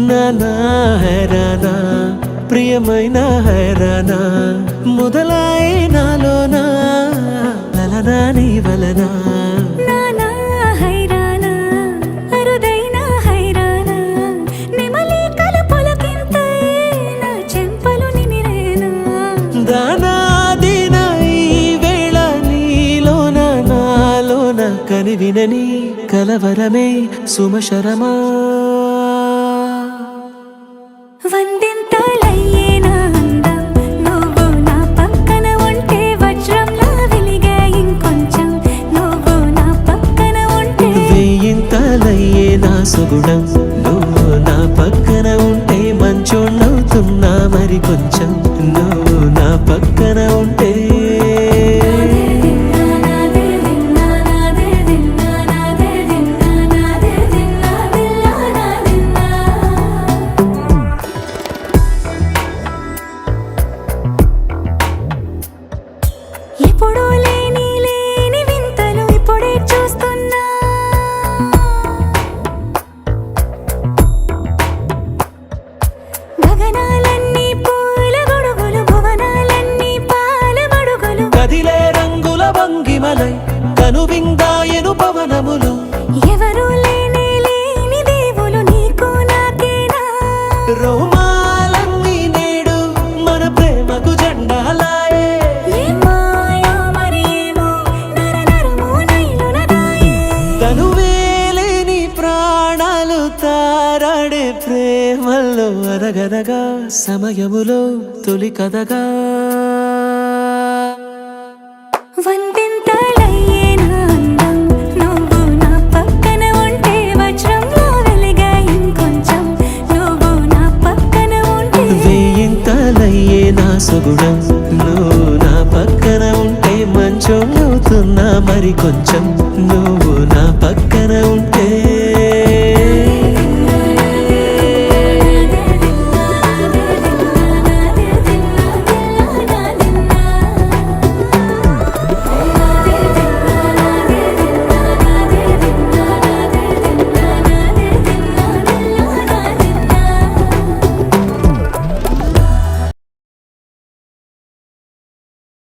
నానా హైరానా ప్రియమైన హైరానా మొదలాయి నాలోనా లలనా నీ వలనా నానా హైరానా అరుదైన హైరానా నిమలి కలుపులకింతై నా చెంపలు నిమిరేనా దానా దినా ఈ వేళ నీలోన నాలోన కనివినని కలవరమే సుమశరమా వందింతలయ్యేనా అందం నువ్వు నా పక్కన ఉంటే వజ్రంలా వెలిగే ఇంకొంచెం నువ్వు నా పక్కన ఉంటే వెయ్యింతలయ్యే నా సుగుణం నువ్వు నా పక్కన ఉంటే మంచోళ్ళవుతున్నా మరి కొంచెం నువ్వు నా పక్కన ఉంటే ఎప్పుడూ లేని వింతలు ఇప్పుడే చూస్తున్నా గగనాలన్నీ పూల గొడుగులు భువనాలన్నీ పాల మడుగులు కదిలే రంగుల భంగిమలై కనువిందాయను పవనములు ఎవరూ లేని దేవులు నీకు నాకేనా రోమాలన్నీ నేడు మన ప్రేమకు జెండాలాయే ఏమాయో మరి ఏమో నరనరమో నైలున దాయే తనువేలేని ప్రాణాలు తారాడే ప్రేమల్లో అనగనగా సమయములో తొలి కథగా వందింతలయ్యేనా అందం నువ్వు నా పక్కన ఉంటే వజ్రంలా వెలిగే ఇంకొంచెం నువ్వు నా పక్కన ఉంటే వెయ్యింతలయ్యే నా సుగుణం నువ్వు నా పక్కన ఉంటే మంచోళ్ళవుతున్నా మరి కొంచెం నువ్వు